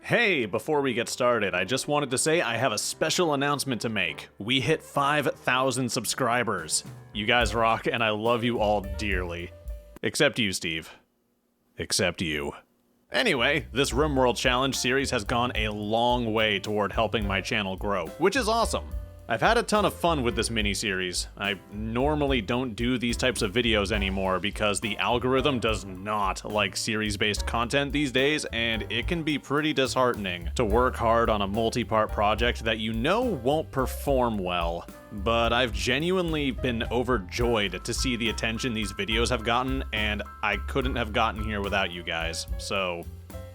Hey, before we get started, I just wanted to say I have a special announcement to make. We hit 5,000 subscribers. You guys rock, and I love you all dearly. Except you, Steve. Except you. Anyway, this Rimworld challenge series has gone a long way toward helping my channel grow, which is awesome. I've had a ton of fun with this mini-series. I normally don't do these types of videos anymore because the algorithm does not like series-based content these days, and it can be pretty disheartening to work hard on a multi-part project that you know won't perform well. But I've genuinely been overjoyed to see the attention these videos have gotten, and I couldn't have gotten here without you guys, so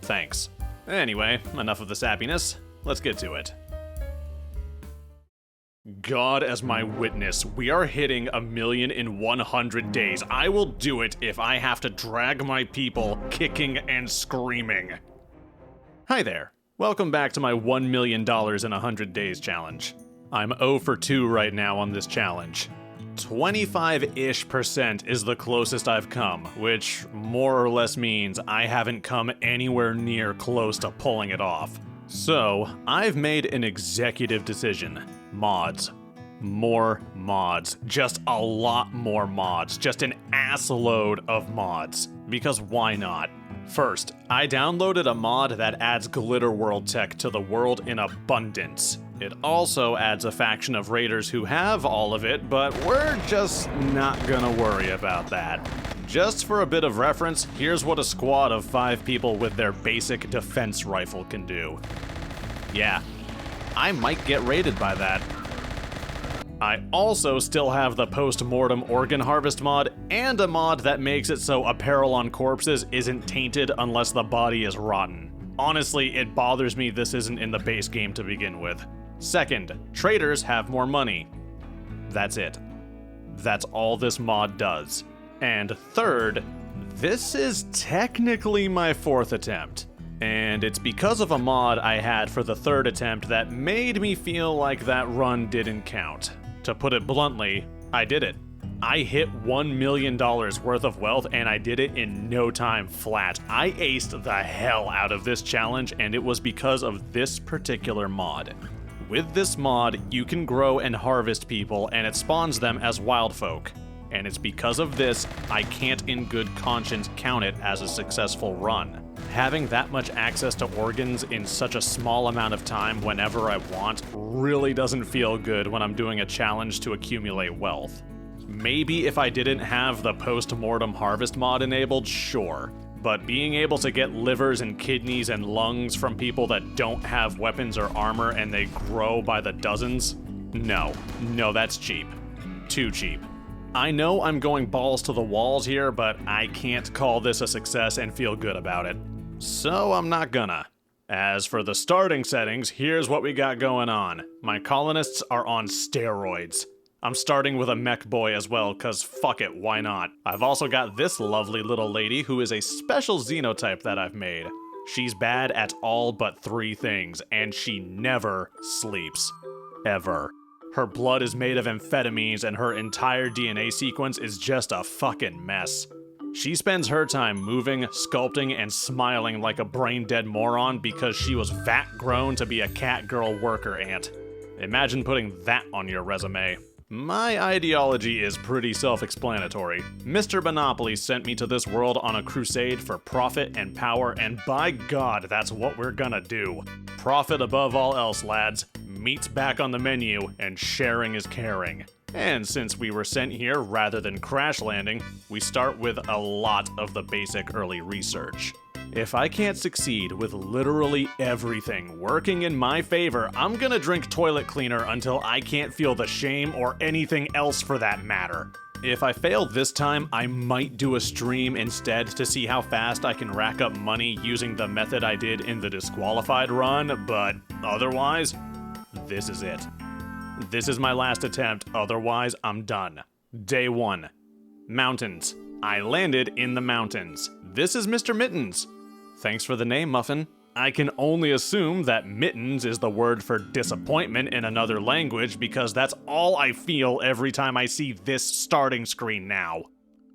thanks. Anyway, enough of the sappiness. Let's get to it. God as my witness, we are hitting 1,000,000 in 100 days. I will do it if I have to drag my people kicking and screaming. Hi there. Welcome back to my $1 million in 100 days challenge. I'm 0 for 2 right now on this challenge. 25-ish% is the closest I've come, which more or less means I haven't come anywhere near close to pulling it off. So, I've made an executive decision. Mods. More mods. Just a lot more mods. Just an assload of mods. Because why not? First, I downloaded a mod that adds Glitter World tech to the world in abundance. It also adds a faction of raiders who have all of it, but we're just not gonna worry about that. Just for a bit of reference, here's what a squad of 5 people with their basic defense rifle can do. Yeah, I might get raided by that. I also still have the post-mortem organ harvest mod, and a mod that makes it so apparel on corpses isn't tainted unless the body is rotten. Honestly, it bothers me this isn't in the base game to begin with. Second, traders have more money. That's it. That's all this mod does. And third, this is technically my 4th attempt. And it's because of a mod I had for the 3rd attempt that made me feel like that run didn't count. To put it bluntly, I did it. I hit $1 million worth of wealth, and I did it in no time flat. I aced the hell out of this challenge, and it was because of this particular mod. With this mod, you can grow and harvest people, and it spawns them as wild folk. And it's because of this, I can't in good conscience count it as a successful run. Having that much access to organs in such a small amount of time whenever I want really doesn't feel good when I'm doing a challenge to accumulate wealth. Maybe if I didn't have the post-mortem harvest mod enabled, sure. But being able to get livers and kidneys and lungs from people that don't have weapons or armor and they grow by the dozens? No, that's cheap. Too cheap. I know I'm going balls to the walls here, but I can't call this a success and feel good about it. So I'm not gonna. As for the starting settings, here's what we got going on. My colonists are on steroids. I'm starting with a mech boy as well, cause fuck it, why not? I've also got this lovely little lady who is a special xenotype that I've made. She's bad at all but 3 things, and she never sleeps. Ever. Her blood is made of amphetamines, and her entire DNA sequence is just a fucking mess. She spends her time moving, sculpting, and smiling like a brain-dead moron because she was vat-grown to be a cat-girl worker ant. Imagine putting that on your resume. My ideology is pretty self-explanatory. Mr. Monopoly sent me to this world on a crusade for profit and power, and by God, that's what we're gonna do. Profit above all else, lads. Meat's back on the menu, and sharing is caring. And since we were sent here rather than crash landing, we start with a lot of the basic early research. If I can't succeed with literally everything working in my favor, I'm gonna drink toilet cleaner until I can't feel the shame or anything else for that matter. If I fail this time, I might do a stream instead to see how fast I can rack up money using the method I did in the Disqualified run, but otherwise, this is it. This is my last attempt, otherwise I'm done. Day 1. Mountains. I landed in the mountains. This is Mr. Mittens. Thanks for the name, Muffin. I can only assume that mittens is the word for disappointment in another language because that's all I feel every time I see this starting screen now.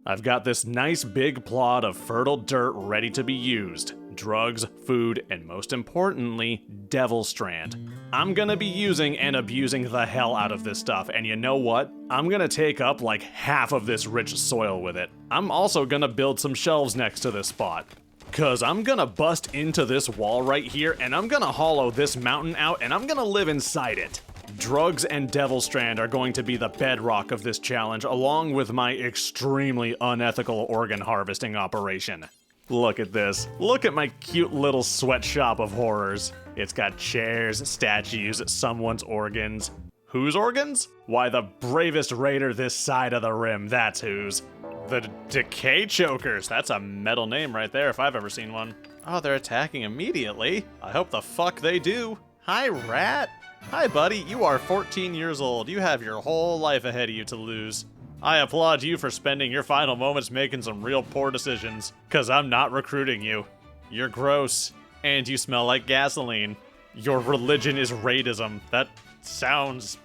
I've got this nice big plot of fertile dirt ready to be used. drugs, food, and most importantly, Devil Strand. I'm gonna be using and abusing the hell out of this stuff, and you know what? I'm gonna take up like half of this rich soil with it. I'm also gonna build some shelves next to this spot. Cause I'm gonna bust into this wall right here, and I'm gonna hollow this mountain out, and I'm gonna live inside it. Drugs and Devil Strand are going to be the bedrock of this challenge, along with my extremely unethical organ harvesting operation. Look at this. Look at my cute little sweatshop of horrors. It's got chairs, statues, someone's organs. Whose organs? Why, the bravest raider this side of the rim, that's whose. The Decay Chokers. That's a metal name right there if I've ever seen one. Oh, they're attacking immediately. I hope the fuck they do. Hi, rat. Hi, buddy. You are 14 years old. You have your whole life ahead of you to lose. I applaud you for spending your final moments making some real poor decisions, cause I'm not recruiting you. You're gross, and you smell like gasoline. Your religion is raidism. That sounds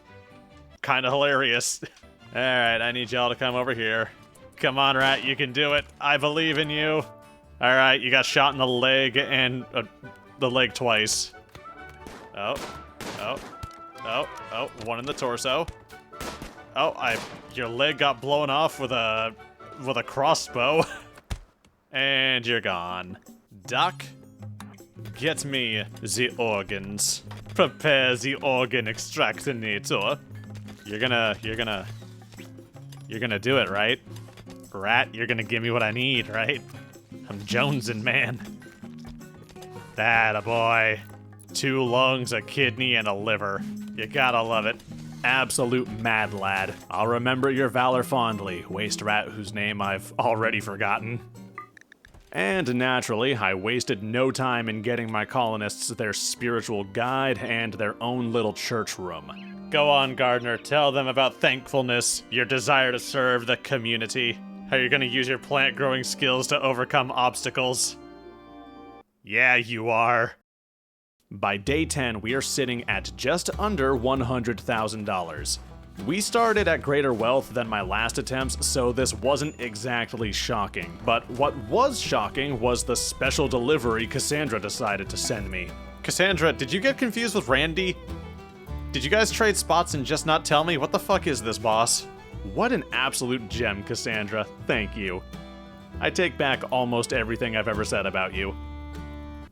kinda hilarious. Alright, I need y'all to come over here. Come on, rat, you can do it. I believe in you. Alright, you got shot in the leg and the leg twice. Oh, one in the torso. Oh, your leg got blown off with a crossbow. And you're gone. Doc, get me the organs. Prepare the organ extractinator. You're gonna do it, right? Rat, you're gonna give me what I need, right? I'm jonesing, man. That a boy. 2 lungs, a kidney, and a liver. You gotta love it. Absolute mad lad. I'll remember your valor fondly, waste rat whose name I've already forgotten. And naturally, I wasted no time in getting my colonists their spiritual guide and their own little church room. Go on, Gardener, tell them about thankfulness, your desire to serve the community, how you're gonna use your plant growing skills to overcome obstacles. Yeah, you are. By day 10, we are sitting at just under $100,000. We started at greater wealth than my last attempts, so this wasn't exactly shocking. But what was shocking was the special delivery Cassandra decided to send me. Cassandra, did you get confused with Randy? Did you guys trade spots and just not tell me? What the fuck is this, boss? What an absolute gem, Cassandra. Thank you. I take back almost everything I've ever said about you.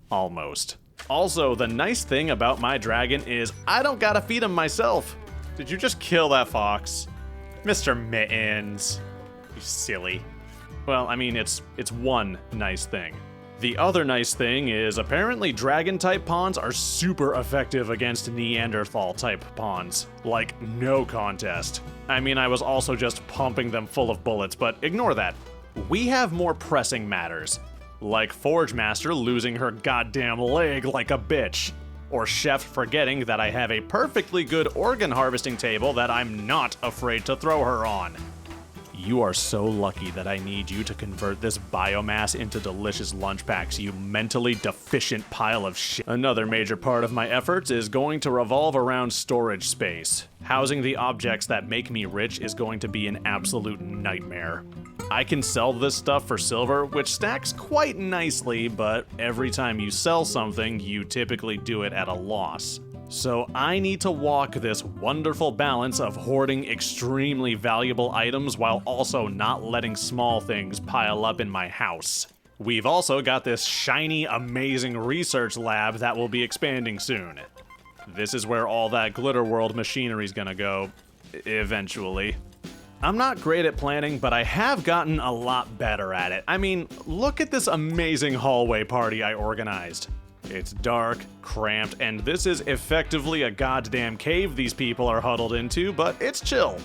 Almost. Also, the nice thing about my dragon is I don't gotta feed him myself. Did you just kill that fox? Mr. Mittens. You silly. Well, I mean, it's one nice thing. The other nice thing is apparently dragon-type pawns are super effective against Neanderthal-type pawns. Like, no contest. I mean, I was also just pumping them full of bullets, but ignore that. We have more pressing matters. Like Forge Master losing her goddamn leg like a bitch. Or Chef forgetting that I have a perfectly good organ harvesting table that I'm not afraid to throw her on. You are so lucky that I need you to convert this biomass into delicious lunch packs, you mentally deficient pile of shit. Another major part of my efforts is going to revolve around storage space. Housing the objects that make me rich is going to be an absolute nightmare. I can sell this stuff for silver, which stacks quite nicely, but every time you sell something, you typically do it at a loss. So I need to walk this wonderful balance of hoarding extremely valuable items while also not letting small things pile up in my house. We've also got this shiny, amazing research lab that will be expanding soon. This is where all that Glitter World machinery's gonna go, eventually. I'm not great at planning, but I have gotten a lot better at it. I mean, look at this amazing hallway party I organized. It's dark, cramped, and this is effectively a goddamn cave these people are huddled into, but it's chill.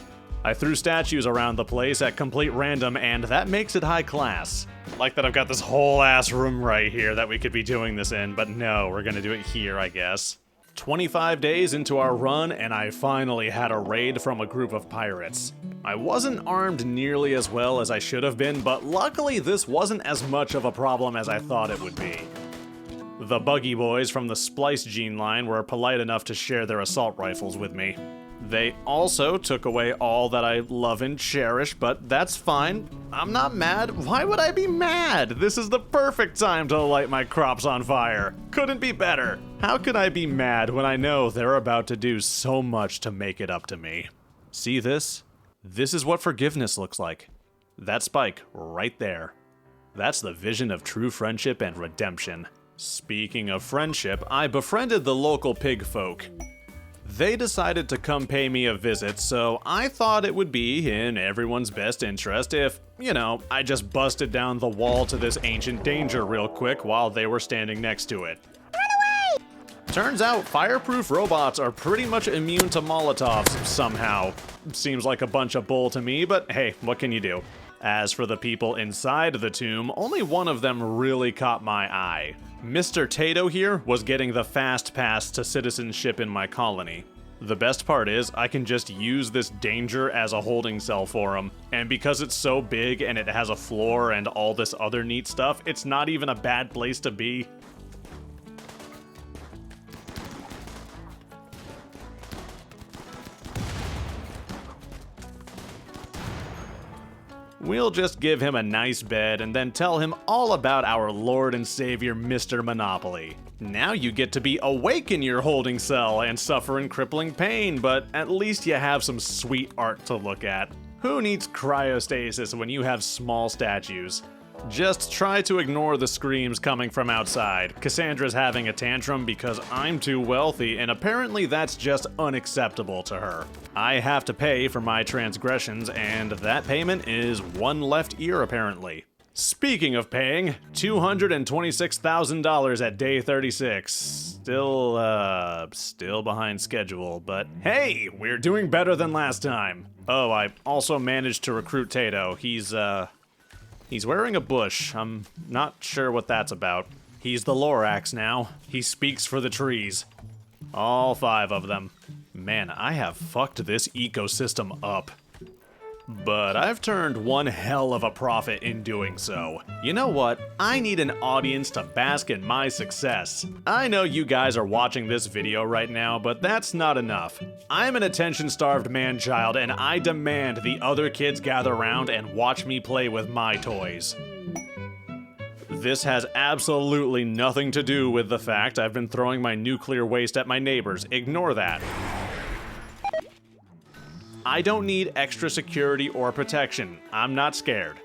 I threw statues around the place at complete random, and that makes it high class. I like that I've got this whole ass room right here that we could be doing this in, but no, we're gonna do it here, I guess. 25 days into our run, and I finally had a raid from a group of pirates. I wasn't armed nearly as well as I should have been, but luckily this wasn't as much of a problem as I thought it would be. The buggy boys from the Splice Gene line were polite enough to share their assault rifles with me. They also took away all that I love and cherish, but that's fine. I'm not mad. Why would I be mad? This is the perfect time to light my crops on fire. Couldn't be better. How could I be mad when I know they're about to do so much to make it up to me? See this? This is what forgiveness looks like. That spike right there. That's the vision of true friendship and redemption. Speaking of friendship, I befriended the local pig folk. They decided to come pay me a visit, so I thought it would be in everyone's best interest if, I just busted down the wall to this ancient danger real quick while they were standing next to it. Run away! Turns out fireproof robots are pretty much immune to Molotovs somehow. Seems like a bunch of bull to me, but hey, what can you do? As for the people inside the tomb, only one of them really caught my eye. Mr. Tato here was getting the fast pass to citizenship in my colony. The best part is, I can just use this danger as a holding cell for him, and because it's so big and it has a floor and all this other neat stuff, it's not even a bad place to be. We'll just give him a nice bed and then tell him all about our Lord and Savior, Mr. Monopoly. Now you get to be awake in your holding cell and suffer in crippling pain, but at least you have some sweet art to look at. Who needs cryostasis when you have small statues? Just try to ignore the screams coming from outside. Cassandra's having a tantrum because I'm too wealthy, and apparently that's just unacceptable to her. I have to pay for my transgressions, and that payment is one left ear apparently. Speaking of paying, $226,000 at day 36. Still behind schedule, but hey, we're doing better than last time. Oh, I also managed to recruit Tato. He's wearing a bush. I'm not sure what that's about. He's the Lorax now. He speaks for the trees. All 5 of them. Man, I have fucked this ecosystem up. But I've turned one hell of a profit in doing so. You know what? I need an audience to bask in my success. I know you guys are watching this video right now, but that's not enough. I'm an attention-starved man-child, and I demand the other kids gather around and watch me play with my toys. This has absolutely nothing to do with the fact I've been throwing my nuclear waste at my neighbors. Ignore that. I don't need extra security or protection. I'm not scared.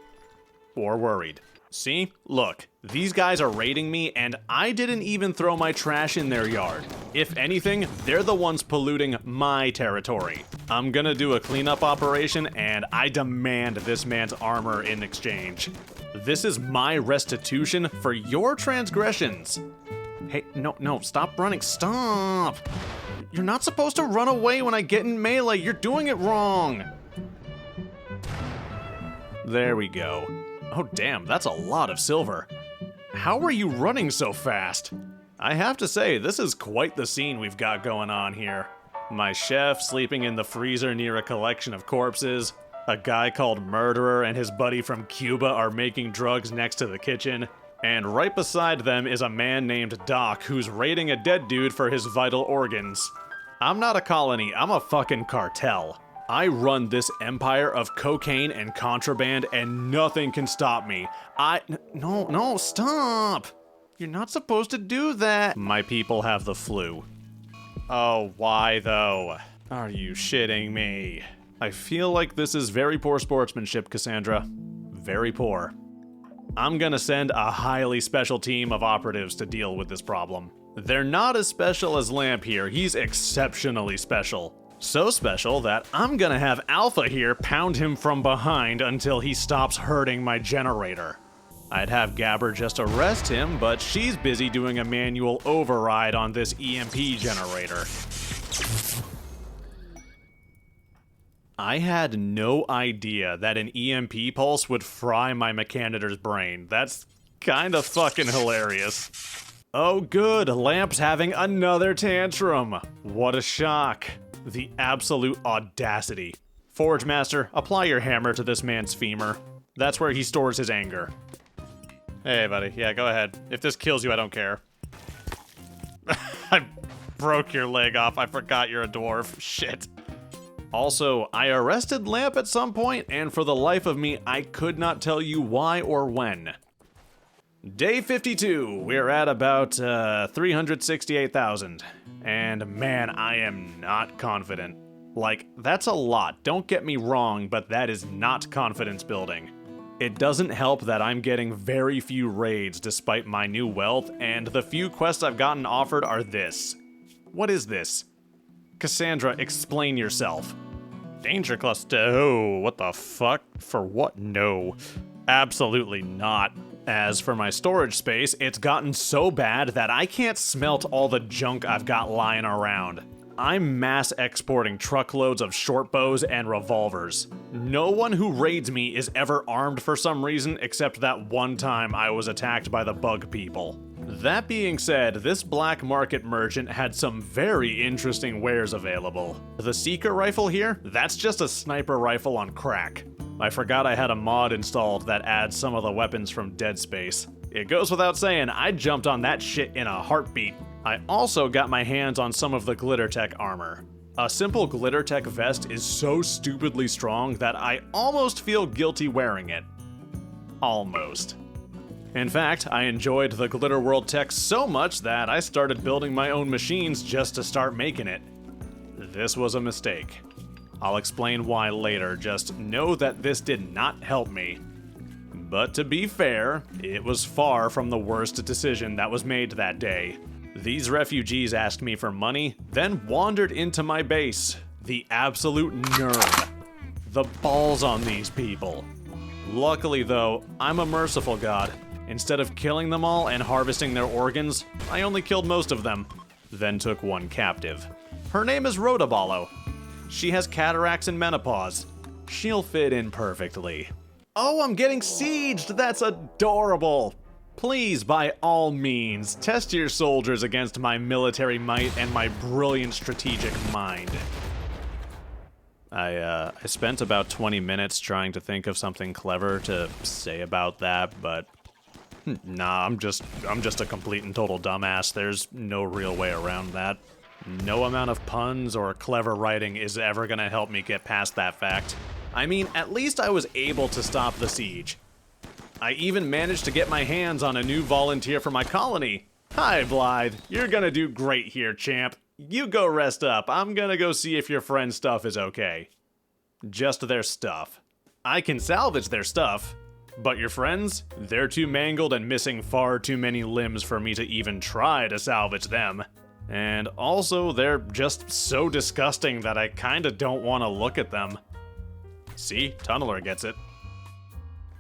Or worried. See? Look, these guys are raiding me and I didn't even throw my trash in their yard. If anything, they're the ones polluting my territory. I'm gonna do a cleanup operation and I demand this man's armor in exchange. This is my restitution for your transgressions. Hey, no, stop running, stop! You're not supposed to run away when I get in melee. You're doing it wrong. There we go. Oh, damn, that's a lot of silver. How are you running so fast? I have to say, this is quite the scene we've got going on here. My chef sleeping in the freezer near a collection of corpses. A guy called Murderer and his buddy from Cuba are making drugs next to the kitchen. And right beside them is a man named Doc who's raiding a dead dude for his vital organs. I'm not a colony, I'm a fucking cartel. I run this empire of cocaine and contraband and nothing can stop me. No, stop! You're not supposed to do that. My people have the flu. Oh, why though? Are you shitting me? I feel like this is very poor sportsmanship, Cassandra. Very poor. I'm gonna send a highly special team of operatives to deal with this problem. They're not as special as Lamp here, he's exceptionally special. So special that I'm gonna have Alpha here pound him from behind until he stops hurting my generator. I'd have Gabber just arrest him, but she's busy doing a manual override on this EMP generator. I had no idea that an EMP pulse would fry my Mechanitor's brain. That's kinda fucking hilarious. Oh good, Lamp's having another tantrum. What a shock. The absolute audacity. Forge Master, apply your hammer to this man's femur. That's where he stores his anger. Hey buddy, yeah, go ahead. If this kills you, I don't care. I broke your leg off, I forgot you're a dwarf. Shit. Also, I arrested Lamp at some point, and for the life of me, I could not tell you why or when. Day 52, we're at about 368,000. And man, I am not confident. Like, that's a lot, don't get me wrong, but that is not confidence building. It doesn't help that I'm getting very few raids despite my new wealth, and the few quests I've gotten offered are this. What is this? Cassandra, explain yourself. Danger cluster. Oh, what the fuck? For what? No. Absolutely not. As for my storage space, it's gotten so bad that I can't smelt all the junk I've got lying around. I'm mass exporting truckloads of short bows and revolvers. No one who raids me is ever armed for some reason except that one time I was attacked by the bug people. That being said, this black market merchant had some very interesting wares available. The Seeker rifle here, that's just a sniper rifle on crack. I forgot I had a mod installed that adds some of the weapons from Dead Space. It goes without saying, I jumped on that shit in a heartbeat. I also got my hands on some of the Glittertech armor. A simple Glittertech vest is so stupidly strong that I almost feel guilty wearing it. Almost. In fact, I enjoyed the Glitterworld tech so much that I started building my own machines just to start making it. This was a mistake. I'll explain why later, just know that this did not help me. But to be fair, it was far from the worst decision that was made that day. These refugees asked me for money, then wandered into my base. The absolute nerve. The balls on these people. Luckily though, I'm a merciful god. Instead of killing them all and harvesting their organs, I only killed most of them, then took one captive. Her name is Rotaballo. She has cataracts and menopause. She'll fit in perfectly. Oh, I'm getting sieged! That's adorable! Please, by all means, test your soldiers against my military might and my brilliant strategic mind. I spent about 20 minutes trying to think of something clever to say about that, but nah, I'm just a complete and total dumbass. There's no real way around that. No amount of puns or clever writing is ever gonna help me get past that fact. I mean, at least I was able to stop the siege. I even managed to get my hands on a new volunteer for my colony. Hi, Blythe. You're gonna do great here, champ. You go rest up. I'm gonna go see if your friend's stuff is okay. Just their stuff. I can salvage their stuff, but your friends? They're too mangled and missing far too many limbs for me to even try to salvage them. And also, they're just so disgusting that I kinda don't want to look at them. See? Tunneler gets it.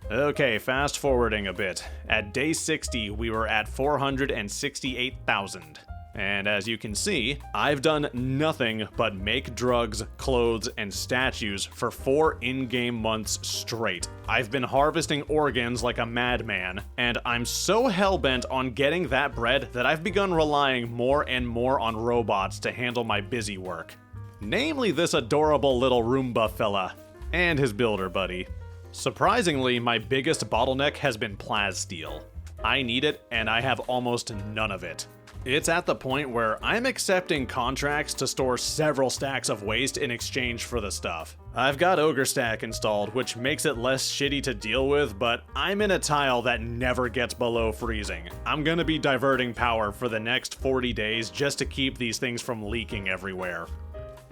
Okay, fast forwarding a bit. At day 60, we were at 468,000. And as you can see, I've done nothing but make drugs, clothes, and statues for 4 in-game months straight. I've been harvesting organs like a madman, and I'm so hell-bent on getting that bread that I've begun relying more and more on robots to handle my busy work. Namely this adorable little Roomba fella, and his builder buddy. Surprisingly, my biggest bottleneck has been plasteel. I need it, and I have almost none of it. It's at the point where I'm accepting contracts to store several stacks of waste in exchange for the stuff. I've got Ogre Stack installed, which makes it less shitty to deal with, but I'm in a tile that never gets below freezing. I'm gonna be diverting power for the next 40 days just to keep these things from leaking everywhere.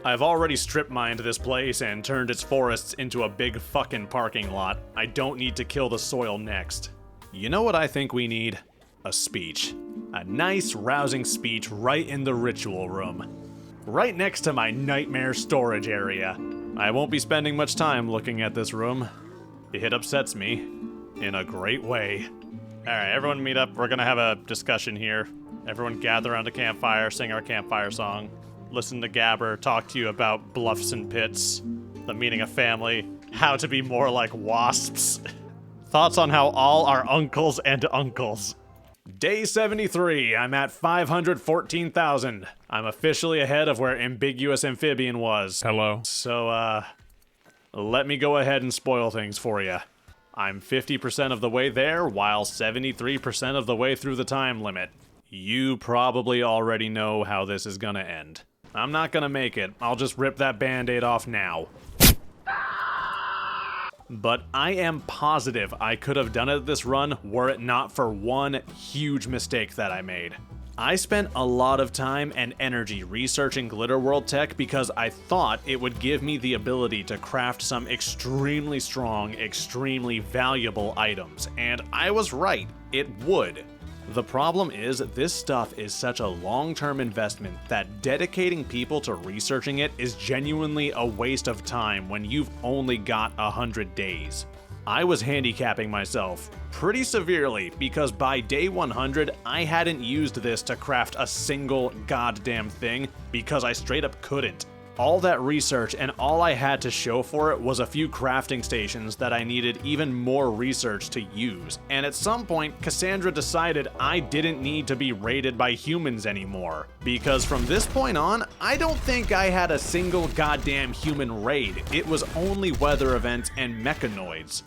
I've already strip mined this place and turned its forests into a big fucking parking lot. I don't need to kill the soil next. You know what I think we need? A speech. A nice, rousing speech right in the ritual room. Right next to my nightmare storage area. I won't be spending much time looking at this room. It upsets me. In a great way. Alright, everyone meet up. We're gonna have a discussion here. Everyone gather around a campfire, sing our campfire song. Listen to Gabber talk to you about bluffs and pits, the meaning of family, how to be more like wasps. Thoughts on how all are uncles and uncles. Day 73, I'm at 514,000. I'm officially ahead of where Ambiguous Amphibian was. Hello. So, let me go ahead and spoil things for you. I'm 50% of the way there, while 73% of the way through the time limit. You probably already know how this is gonna end. I'm not gonna make it. I'll just rip that band-aid off now. But I am positive I could have done it this run were it not for one huge mistake that I made. I spent a lot of time and energy researching Glitterworld tech because I thought it would give me the ability to craft some extremely strong, extremely valuable items, and I was right, it would. The problem is, this stuff is such a long-term investment that dedicating people to researching it is genuinely a waste of time when you've only got 100 days. I was handicapping myself pretty severely because by day 100, I hadn't used this to craft a single goddamn thing because I straight up couldn't. All that research and all I had to show for it was a few crafting stations that I needed even more research to use, and at some point Cassandra decided I didn't need to be raided by humans anymore, because from this point on, I don't think I had a single goddamn human raid. It was only weather events and mechanoids.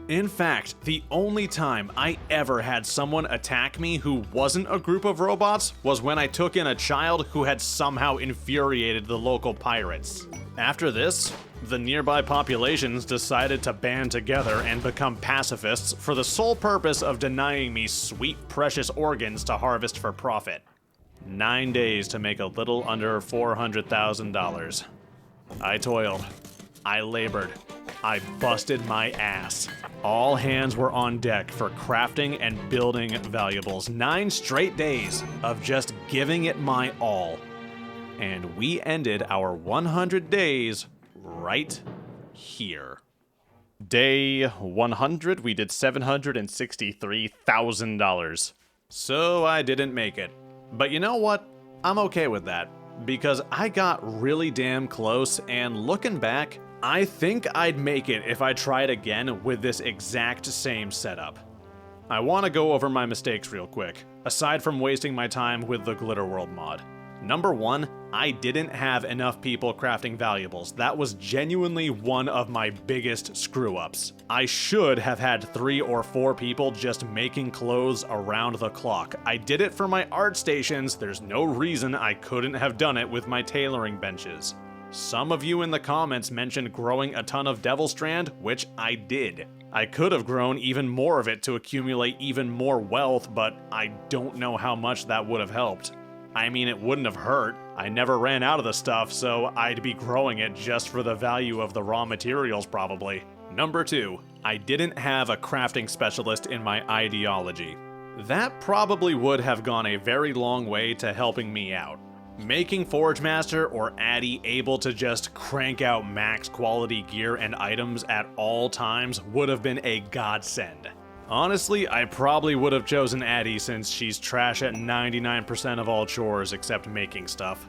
In fact, the only time I ever had someone attack me who wasn't a group of robots was when I took in a child who had somehow infuriated the local pirates. After this, the nearby populations decided to band together and become pacifists for the sole purpose of denying me sweet, precious organs to harvest for profit. 9 days to make a little under $400,000. I toiled. I labored. I busted my ass. All hands were on deck for crafting and building valuables. 9 straight days of just giving it my all. And we ended our 100 days right here. Day 100, we did $763,000. So I didn't make it. But you know what? I'm okay with that, because I got really damn close, and looking back, I think I'd make it if I tried again with this exact same setup. I want to go over my mistakes real quick, aside from wasting my time with the Glitterworld mod. Number 1, I didn't have enough people crafting valuables. That was genuinely one of my biggest screw-ups. I should have had 3 or 4 people just making clothes around the clock. I did it for my art stations. There's no reason I couldn't have done it with my tailoring benches. Some of you in the comments mentioned growing a ton of Devil Strand, which I did. I could have grown even more of it to accumulate even more wealth, but I don't know how much that would have helped. I mean, it wouldn't have hurt. I never ran out of the stuff, so I'd be growing it just for the value of the raw materials probably. Number 2, I didn't have a crafting specialist in my ideology. That probably would have gone a very long way to helping me out. Making Forge Master or Addy able to just crank out max quality gear and items at all times would have been a godsend. Honestly, I probably would have chosen Addy since she's trash at 99% of all chores except making stuff.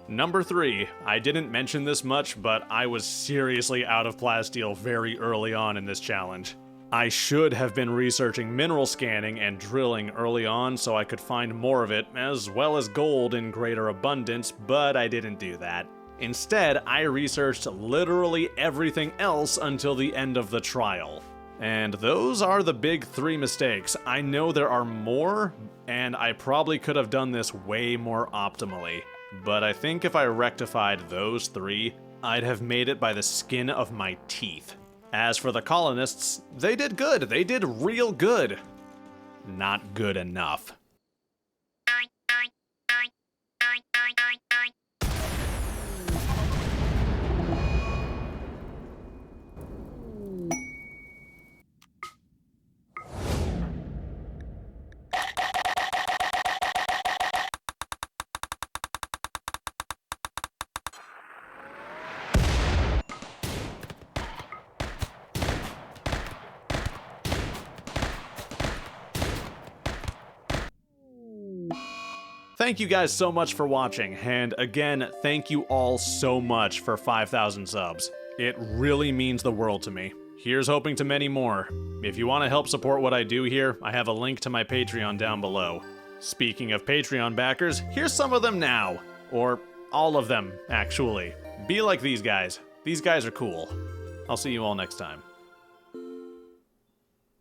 Number 3, I didn't mention this much, but I was seriously out of plasteel very early on in this challenge. I should have been researching mineral scanning and drilling early on so I could find more of it, as well as gold in greater abundance, but I didn't do that. Instead, I researched literally everything else until the end of the trial. And those are the big 3 mistakes. I know there are more, and I probably could have done this way more optimally. But I think if I rectified those 3, I'd have made it by the skin of my teeth. As for the colonists, they did good. They did real good. Not good enough. Thank you guys so much for watching, and again, thank you all so much for 5,000 subs. It really means the world to me. Here's hoping to many more. If you want to help support what I do here, I have a link to my Patreon down below. Speaking of Patreon backers, here's some of them now. Or all of them, actually. Be like these guys. These guys are cool. I'll see you all next time.